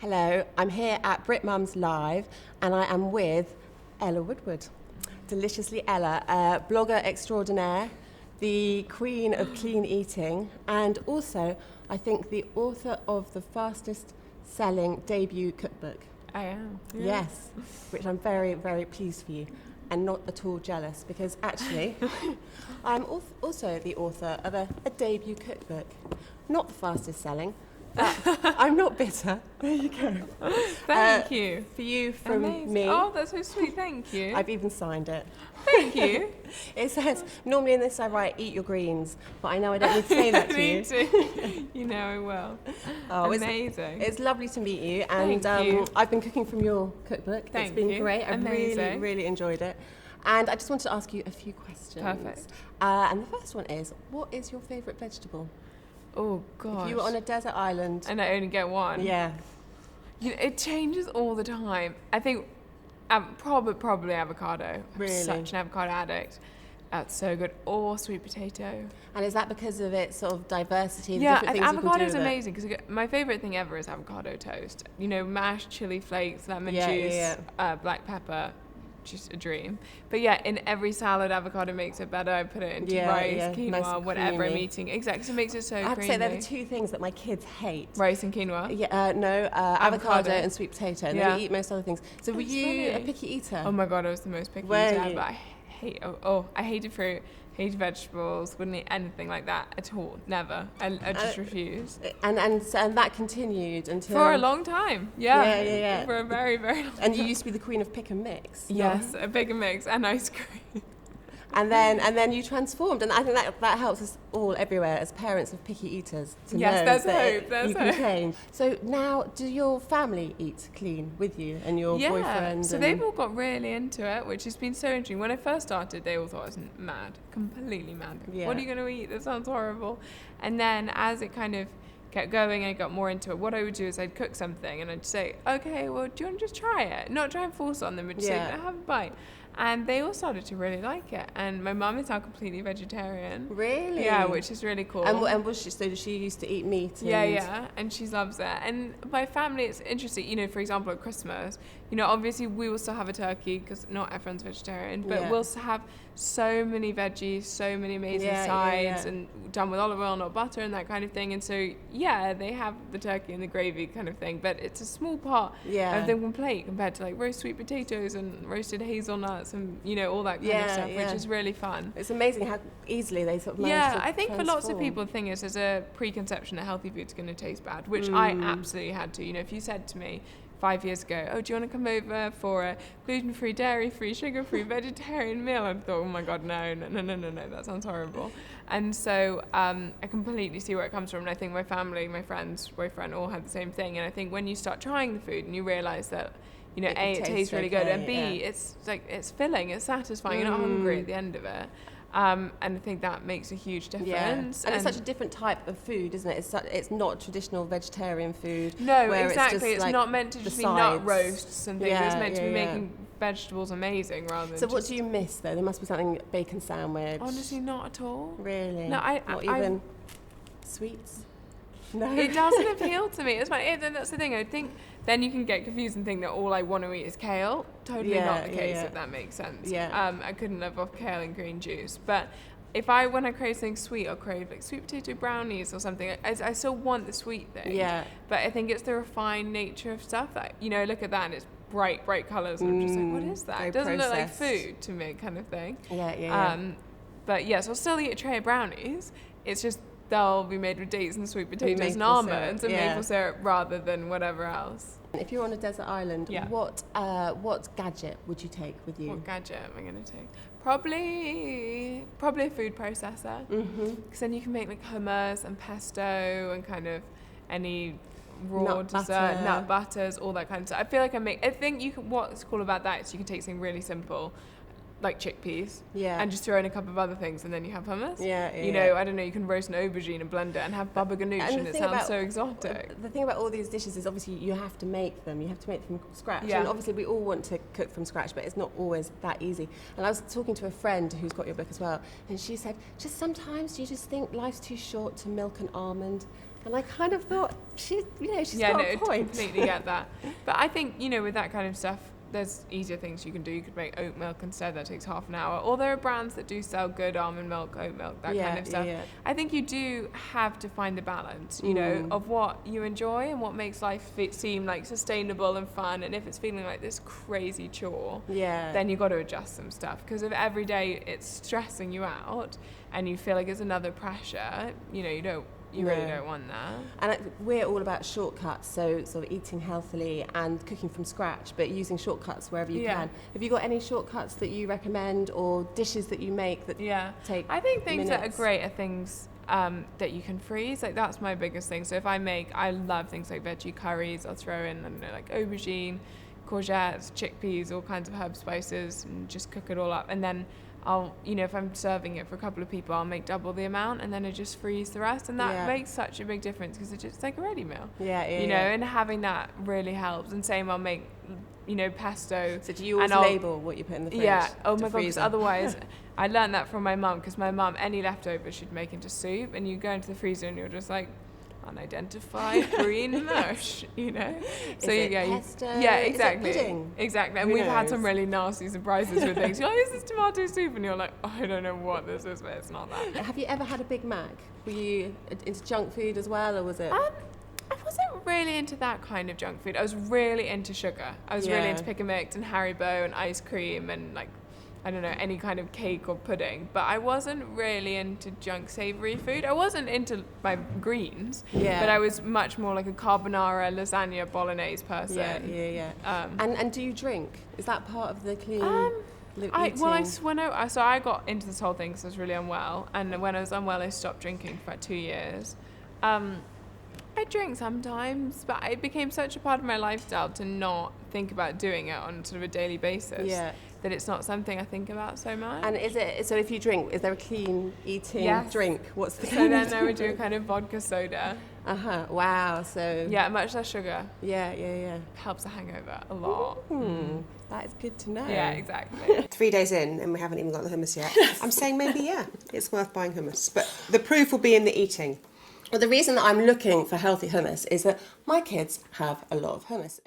Hello, I'm here at Britmums Live and I am with Ella Woodward. Deliciously Ella, blogger extraordinaire, the queen of clean eating, and also, I think, the author of the fastest selling debut cookbook. I am. Yeah. Yes, which I'm very, very pleased for you and not at all jealous because actually I'm also the author of a debut cookbook. Not the fastest selling, but I'm not bitter. There you go. Thank you. For you from Amazing. me. Oh, that's so sweet. Thank you. I've even signed it. Thank you. It says, normally in this I write, eat your greens, but I know I don't need to say that to you. Me too. You know I will. Oh, amazing. It's lovely to meet you, and Thank you. I've been cooking from your cookbook. Thank it's been you. great. I really, Amazing. really enjoyed it. And I just wanted to ask you a few questions. Perfect. And the first one is, what is your favourite vegetable? Oh, gosh. If you were on a desert island. And I only get one. Yeah. You know, it changes all the time. I think probably avocado. Really? I'm such an avocado addict. That's so good. Or sweet potato. And is that because of its sort of diversity? The Yeah, different things you can do avocado is with it? amazing because my favourite thing ever is avocado toast. You know, mashed chili flakes, lemon Yeah, juice, yeah, black pepper. Just a dream. But yeah, in every salad, avocado makes it better. I put it into Yeah, rice, yeah, quinoa, nice and whatever I'm creamy. eating. Exactly, so it makes it so I have to creamy. say they're the two things that my kids hate. Rice and quinoa. Yeah, no, avocado and sweet potato. And Yeah. they eat most other things. So were That's you a funny. picky eater? Oh my god, I was the most picky Were eater you? ever. I hated fruit, hated vegetables, wouldn't eat anything like that at all. Never. I just refused. And that continued until... For a long time. Yeah. Yeah. For a very, very long time. And you used to be the queen of pick and mix. Yes, a big mix and ice cream. And then you transformed, and I think that helps us all everywhere as parents of picky eaters to Yes, know there's that hope, there's you can hope. change. So now, do your family eat clean with you and your boyfriend? So and they've all got really into it, which has been so interesting. When I first started, they all thought I was mad, completely mad. Yeah. What are you going to eat? That sounds horrible. And then as it kind of kept going and I got more into it, what I would do is I'd cook something and I'd say, okay, well, do you want to just try it? Not try and force on them, but just say, have a bite. And they all started to really like it. And my mum is now completely vegetarian. Really? Yeah, which is really cool. And was she? So she used to eat meat? Yeah, and she loves it. And my family, it's interesting. You know, for example, at Christmas, you know, obviously we will still have a turkey because not everyone's vegetarian, but we'll still have so many veggies, so many amazing sides, and done with olive oil, not butter, and that kind of thing. And so, yeah, they have the turkey and the gravy kind of thing, but it's a small part of the plate compared to like roast sweet potatoes and roasted hazelnuts and, you know, all that kind of stuff, which is really fun. It's amazing how easily they sort of manage to I think for lots of transform. people, the thing is, there's a preconception that healthy food's going to taste bad, which I absolutely had to. You know, if you said to me 5 years ago, oh, do you want to come over for a gluten-free, dairy-free, sugar-free, vegetarian meal? I'd thought, oh my God, no, that sounds horrible. And so I completely see where it comes from. And I think my family, my friends, boyfriend all had the same thing. And I think when you start trying the food and you realise that, you know, A, it tastes really good, and B, it's like, it's filling, it's satisfying, you're not hungry at the end of it. And I think that makes a huge difference. Yeah. And it's such a different type of food, isn't it? It's not traditional vegetarian food. No, where exactly. It's like not meant to just be nut roasts and things. It's meant to be making vegetables amazing rather than. So what do you miss though? There must be something, bacon sandwich. Honestly, not at all. Really? No, not even sweets. No. It doesn't appeal to me. It's fine. That's the thing. I think then you can get confused and think that all I want to eat is kale. Totally not the case, if that makes sense. Yeah. I couldn't live off kale and green juice. But when I crave something sweet, I'll crave like sweet potato brownies or something. I still want the sweet thing. Yeah. But I think it's the refined nature of stuff that, you know, look at that and it's bright colours and I'm just like, what is that? It doesn't look like food to me, kind of thing. Yeah. But yes, I'll still eat a tray of brownies. It's just they'll be made with dates and sweet potatoes and almonds and maple syrup rather than whatever else. If you're on a desert island, what gadget would you take with you? What gadget am I going to take? Probably a food processor. Because then you can make like hummus and pesto and kind of any raw dessert, nut butters, all that kind of stuff. I think what's cool about that is you can take something really simple, like chickpeas, and just throw in a couple of other things, and then you have hummus. You know, I don't know, you can roast an aubergine and blend it and have baba ganoush, and it sounds so exotic. The thing about all these dishes is obviously you have to make them. You have to make them from scratch. Yeah. And obviously we all want to cook from scratch, but it's not always that easy. And I was talking to a friend who's got your book as well, and she said, just sometimes you just think life's too short to milk an almond. And I kind of thought, she's Yeah, got no, a point. completely get that. But I think, with that kind of stuff, there's easier things you can do. You could make oat milk instead. That takes half an hour. Or there are brands that do sell good almond milk, oat milk, that kind of stuff. Yeah. I think you do have to find the balance, of what you enjoy and what makes life seem like sustainable and fun. And if it's feeling like this crazy chore, then you've got to adjust some stuff. Because if every day it's stressing you out and you feel like it's another pressure, you really don't want that. And we're all about shortcuts, so sort of eating healthily and cooking from scratch, but using shortcuts wherever you can. Have you got any shortcuts that you recommend or dishes that you make that take I think things that are minutes? great are things that you can freeze. Like, that's my biggest thing. So if I love things like veggie curries. I'll throw in, I don't know, like aubergine, courgettes, chickpeas, all kinds of herb spices, and just cook it all up. And then I'll, if I'm serving it for a couple of people, I'll make double the amount and then I just freeze the rest. And that makes such a big difference because it's just like a ready meal. And having that really helps. And same, I'll make, pesto. So do you always label what you put in the fridge? Yeah. Oh my God, because otherwise, I learned that from my mum, because my mum, any leftovers she'd make into soup, and you go into the freezer and you're just like, unidentified green mush, So pesto? Exactly. Is it pudding? Exactly. And we've had some really nasty surprises with things. You're like, is this tomato soup? And you're like, I don't know what this is, but it's not that. Have you ever had a Big Mac? Were you into junk food as well, or was it? I wasn't really into that kind of junk food. I was really into sugar. I was really into Pick and Mix and Haribo and ice cream and, like, I don't know, any kind of cake or pudding, but I wasn't really into junk savoury food. I wasn't into my greens, but I was much more like a carbonara, lasagna, bolognese person. And do you drink? Is that part of the clean eating? I got into this whole thing because I was really unwell, and when I was unwell, I stopped drinking for about 2 years. I drink sometimes, but it became such a part of my lifestyle to not think about doing it on sort of a daily basis that it's not something I think about so much. And so if you drink, is there a clean eating drink? What's the So then I would do a kind of vodka soda. Wow. So much less sugar. Yeah. Helps a hangover a lot. That is good to know. Yeah, exactly. 3 days in and we haven't even got the hummus yet. I'm saying maybe it's worth buying hummus, but the proof will be in the eating. Well, the reason that I'm looking for healthy hummus is that my kids have a lot of hummus.